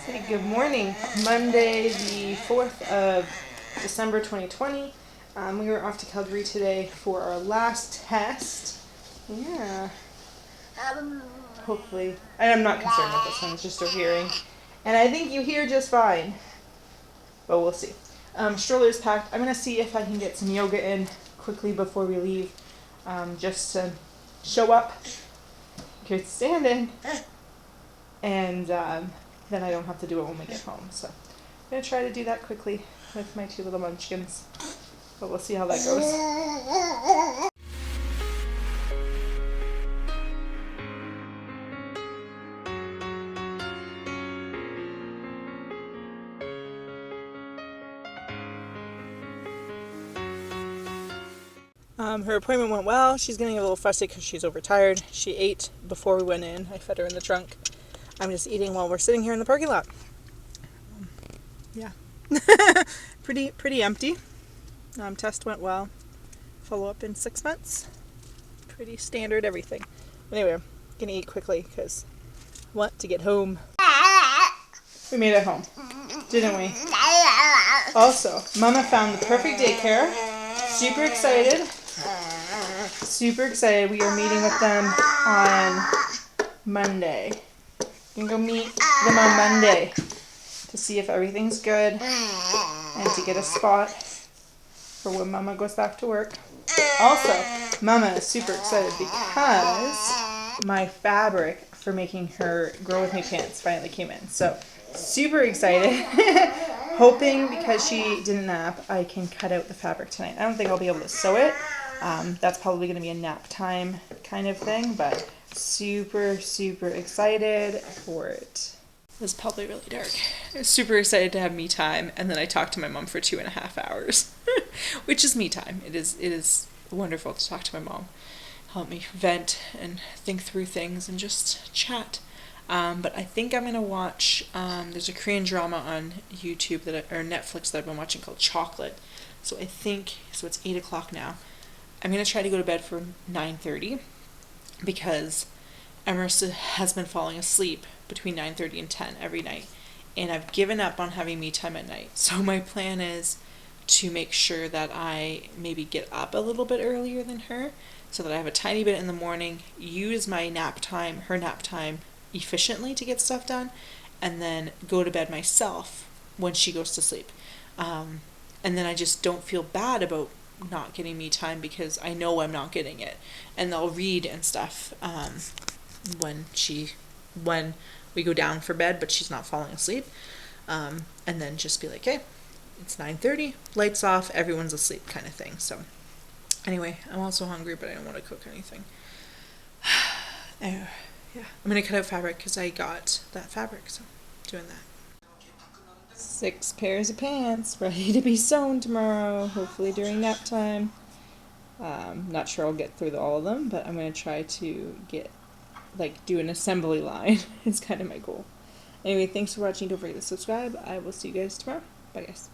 Hey, good morning. Monday, the 4th of December 2020. We were off to Calgary today for our last test. Yeah. Hopefully. I'm not concerned with this one, it's just a hearing. And I think you hear just fine. But we'll see. Stroller's packed. I'm going to see if I can get some yoga in quickly before we leave. Just to show up, get standing, and then I don't have to do it when we get home. So I'm going to try to do that quickly with my two little munchkins. But we'll see how that goes. Her appointment went well. She's getting a little fussy because she's overtired. She ate before we went in. I fed her in the trunk. I'm just eating while we're sitting here in the parking lot. Yeah. pretty empty. Test went well. Follow up in 6 months. Pretty standard everything. Anyway, I'm going to eat quickly because I want to get home. We made it home, didn't we? Also, Mama found the perfect daycare. Super excited. We are meeting with them on Monday. We can go meet them on Monday to see if everything's good and to get a spot for when Mama goes back to work. Also, Mama is super excited because my fabric for making her Grow With Me pants finally came in. So, super excited. Hoping because she didn't nap, I can cut out the fabric tonight. I don't think I'll be able to sew it. That's probably going to be a nap time kind of thing, but super excited for it. It was probably really dark. I was super excited to have me time, and then I talked to my mom for 2.5 hours, which is me time. It is wonderful to talk to my mom, help me vent and think through things and just chat. But I think I'm going to watch, there's a Korean drama on YouTube or Netflix that I've been watching called Chocolate. So it's 8 o'clock now. I'm going to try to go to bed for 9:30 because Emrys has been falling asleep between 9:30 and 10 every night. And I've given up on having me time at night. So my plan is to make sure that I maybe get up a little bit earlier than her so that I have a tiny bit in the morning, use my nap time, her nap time, efficiently to get stuff done, and then go to bed myself when she goes to sleep. And then I just don't feel bad about not getting me time because I know I'm not getting it. And I'll read and stuff when we go down for bed, but she's not falling asleep. And then just be like, hey, it's 9:30, lights off, everyone's asleep kind of thing. So anyway, I'm also hungry, but I don't want to cook anything. Yeah, I'm going to cut out fabric because I got that fabric, so doing that. 6 pairs of pants ready to be sewn tomorrow, hopefully during nap time. Not sure I'll get through all of them, but I'm going to try to do an assembly line is kind of my goal. Anyway, thanks for watching. Don't forget to subscribe. I will see you guys tomorrow. Bye, guys.